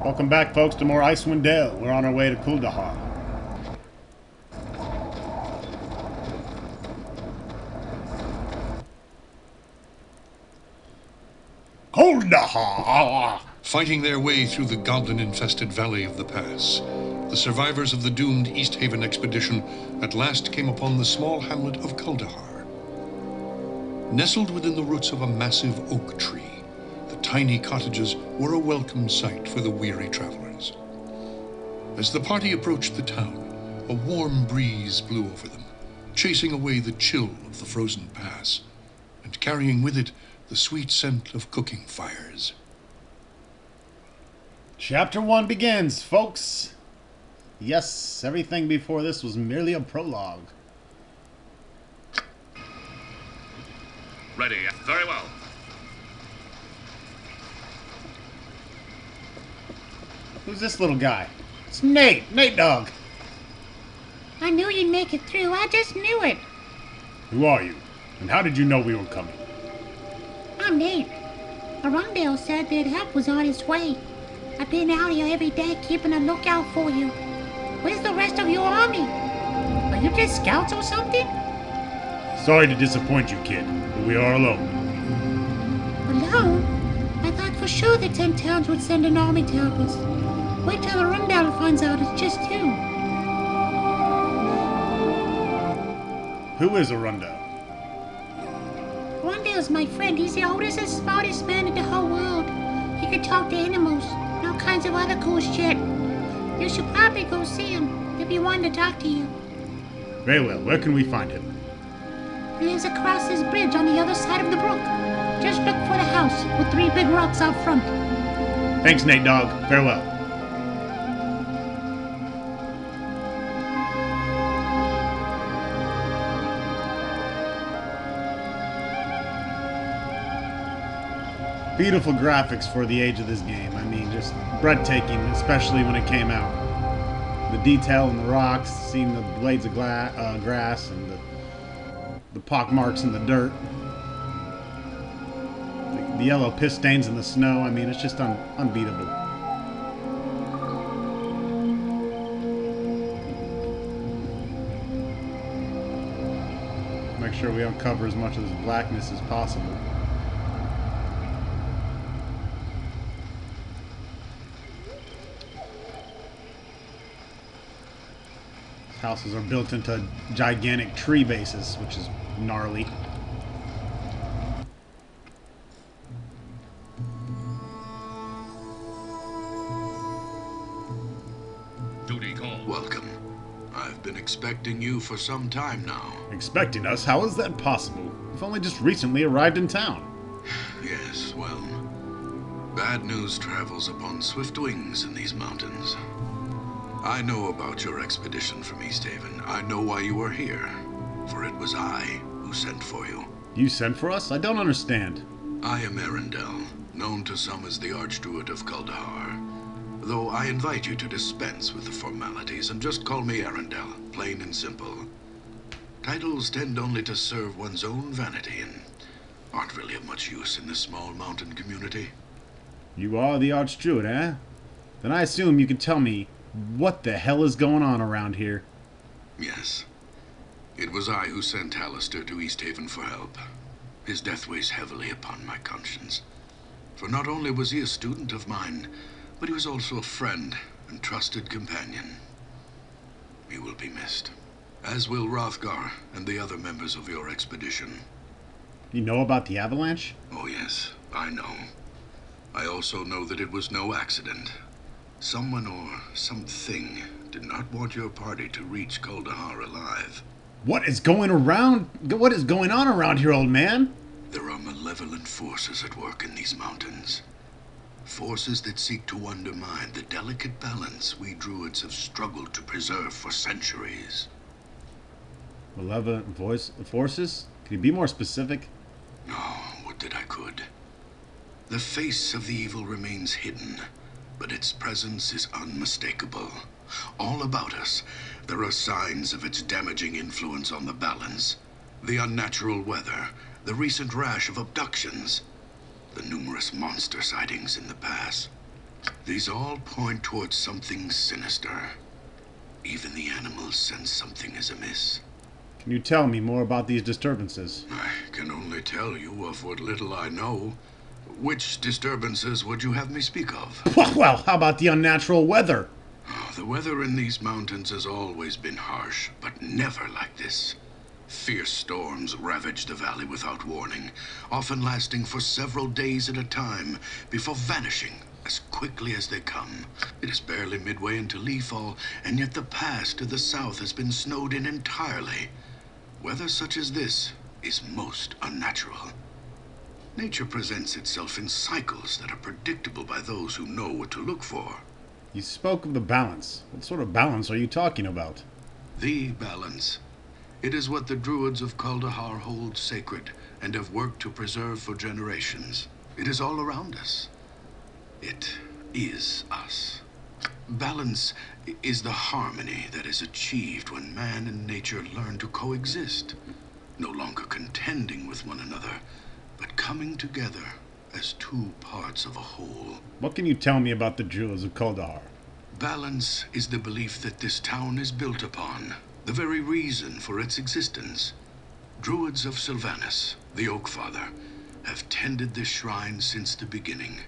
Welcome back, folks, to more Icewind Dale. We're on our way to Kuldahar. Kuldahar! Fighting their way through the goblin-infested valley of the pass, the survivors of the doomed East Haven expedition at last came upon the small hamlet of Kuldahar. Nestled within the roots of a massive oak tree, the tiny cottages were a welcome sight for the weary travelers. As the party approached the town, a warm breeze blew over them, chasing away the chill of the frozen pass, and carrying with it the sweet scent of cooking fires. Chapter 1 begins, folks. Yes, everything before this was merely a prologue. Ready. Very well. Who's this little guy? It's Nate! Nate Dog! I knew you'd make it through. I just knew it. Who are you? And how did you know we were coming? I'm Nate. Arundel said that help was on its way. I've been out here every day keeping a lookout for you. Where's the rest of your army? Are you just scouts or something? Sorry to disappoint you, kid, but we are alone. Alone? I thought for sure the 10 towns would send an army to help us. Wait till Arundel finds out it's just you. Who is Arundel? Arundel's my friend. He's the oldest and smartest man in the whole world. He can talk to animals and all kinds of other cool shit. You should probably go see him if you want to talk to you. Very well, where can we find him? He lives across this bridge on the other side of the brook. Just look for the house with 3 big rocks out front. Thanks, Nate Dog. Farewell. Beautiful graphics for the age of this game. I mean, just breathtaking, especially when it came out. The detail in the rocks, seeing the blades of grass, and the pock marks in the dirt. The yellow piss stains in the snow. I mean, it's just unbeatable. Make sure we uncover as much of this blackness as possible. Houses are built into gigantic tree bases, which is gnarly. Duty call. Welcome. I've been expecting you for some time now. Expecting us? How is that possible? We've only just recently arrived in town. Yes, well, bad news travels upon swift wings in these mountains. I know about your expedition from East Haven. I know why you are here, for it was I who sent for you. You sent for us? I don't understand. I am Arundel, known to some as the Archdruid of Kuldahar. Though I invite you to dispense with the formalities and just call me Arundel, plain and simple. Titles tend only to serve one's own vanity and aren't really of much use in this small mountain community. You are the Archdruid, eh? Then I assume you can tell me what the hell is going on around here. Yes. It was I who sent Hallister to East Haven for help. His death weighs heavily upon my conscience. For not only was he a student of mine, but he was also a friend and trusted companion. He will be missed, as will Rothgar and the other members of your expedition. You know about the avalanche? Oh yes, I know. I also know that it was no accident. Someone or something did not want your party to reach Kuldahar alive. What is going on around here, old man? There are malevolent forces at work in these mountains. Forces that seek to undermine the delicate balance we druids have struggled to preserve for centuries. Malevolent forces? Can you be more specific? Oh, would that I could. The face of the evil remains hidden, but its presence is unmistakable. All about us, there are signs of its damaging influence on the balance. The unnatural weather, the recent rash of abductions, the numerous monster sightings in the pass. These all point towards something sinister. Even the animals sense something is amiss. Can you tell me more about these disturbances? I can only tell you of what little I know. Which disturbances would you have me speak of? Well, how about the unnatural weather? Oh, the weather in these mountains has always been harsh, but never like this. Fierce storms ravage the valley without warning, often lasting for several days at a time, before vanishing as quickly as they come. It is barely midway into leafall, and yet the pass to the south has been snowed in entirely. Weather such as this is most unnatural. Nature presents itself in cycles that are predictable by those who know what to look for. You spoke of the balance. What sort of balance are you talking about? The balance. It is what the Druids of Kuldahar hold sacred and have worked to preserve for generations. It is all around us. It is us. Balance is the harmony that is achieved when man and nature learn to coexist, no longer contending with one another, but coming together as two parts of a whole. What can you tell me about the Druids of Kuldahar? Balance is the belief that this town is built upon, the very reason for its existence. Druids of Sylvanus, the Oak Father, have tended this shrine since the beginning.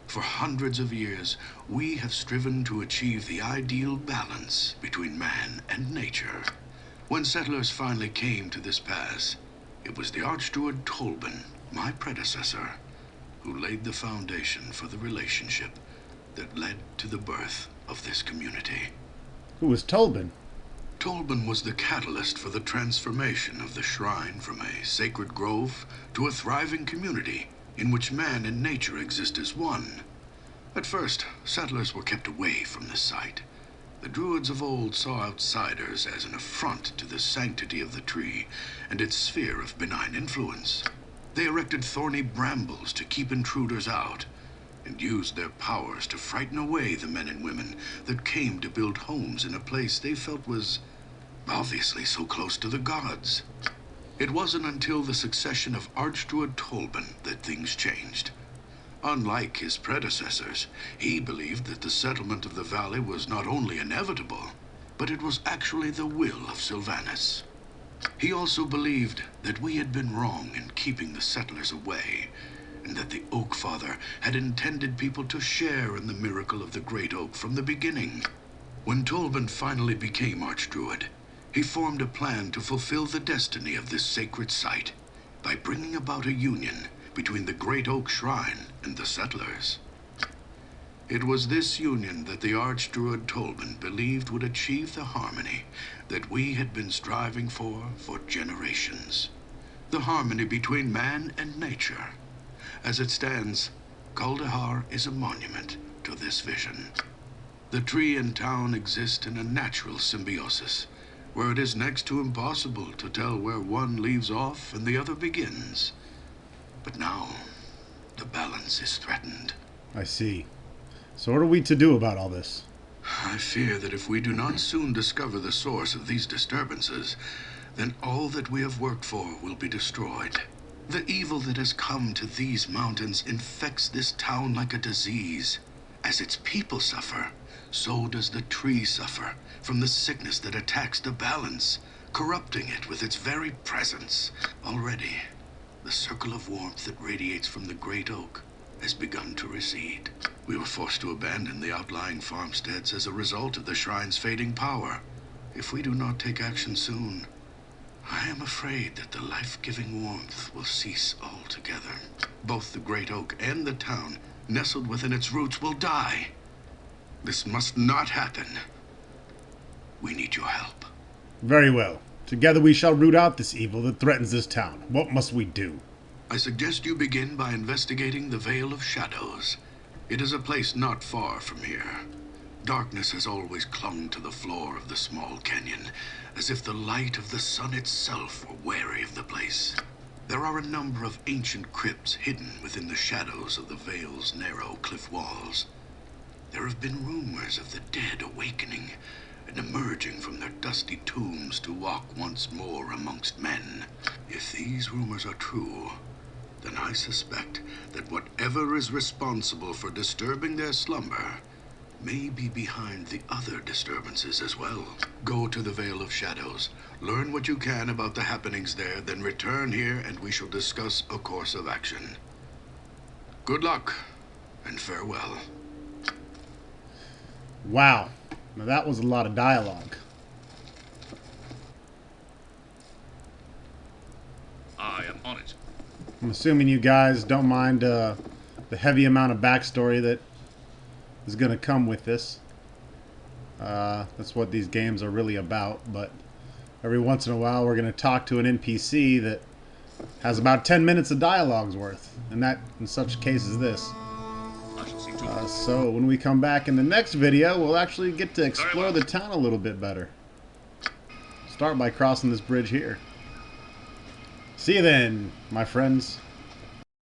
For hundreds of years, we have striven to achieve the ideal balance between man and nature. When settlers finally came to this pass, it was the Archdruid Tolban, my predecessor, who laid the foundation for the relationship that led to the birth of this community. Who was Tolban? Tolban was the catalyst for the transformation of the shrine from a sacred grove to a thriving community in which man and nature exist as one. At first, settlers were kept away from the site. The Druids of old saw outsiders as an affront to the sanctity of the tree and its sphere of benign influence. They erected thorny brambles to keep intruders out, and used their powers to frighten away the men and women that came to build homes in a place they felt was obviously so close to the gods. It wasn't until the succession of Archdruid Tolban that things changed. Unlike his predecessors, he believed that the settlement of the valley was not only inevitable, but it was actually the will of Sylvanus. He also believed that we had been wrong in keeping the settlers away, and that the Oak Father had intended people to share in the miracle of the Great Oak from the beginning. When Tolban finally became Archdruid, he formed a plan to fulfill the destiny of this sacred site by bringing about a union between the Great Oak Shrine and the settlers. It was this union that the Archdruid Tolban believed would achieve the harmony that we had been striving for generations. The harmony between man and nature. As it stands, Kuldahar is a monument to this vision. The tree and town exist in a natural symbiosis, where it is next to impossible to tell where one leaves off and the other begins. But now, the balance is threatened. I see. So what are we to do about all this? I fear that if we do not soon discover the source of these disturbances, then all that we have worked for will be destroyed. The evil that has come to these mountains infects this town like a disease. As its people suffer, so does the tree suffer from the sickness that attacks the balance, corrupting it with its very presence. Already, the circle of warmth that radiates from the great oak has begun to recede. We were forced to abandon the outlying farmsteads as a result of the shrine's fading power. If we do not take action soon, I am afraid that the life-giving warmth will cease altogether. Both the great oak and the town, nestled within its roots, will die. This must not happen. We need your help. Very well. Together we shall root out this evil that threatens this town. What must we do? I suggest you begin by investigating the Vale of Shadows. It is a place not far from here. Darkness has always clung to the floor of the small canyon, as if the light of the sun itself were wary of the place. There are a number of ancient crypts hidden within the shadows of the Vale's narrow cliff walls. There have been rumors of the dead awakening and emerging from their dusty tombs to walk once more amongst men. If these rumors are true, then I suspect that whatever is responsible for disturbing their slumber may be behind the other disturbances as well. Go to the Vale of Shadows, learn what you can about the happenings there, then return here and we shall discuss a course of action. Good luck, and farewell. Wow. Now that was a lot of dialogue. I am on it. I'm assuming you guys don't mind the heavy amount of backstory that is going to come with this. That's what these games are really about, but every once in a while we're going to talk to an NPC that has about 10 minutes of dialogue's worth, and that in such a case as this. I shall see to it. So when we come back in the next video, we'll actually get to explore the town a little bit better. Start by crossing this bridge here. See you then, my friends.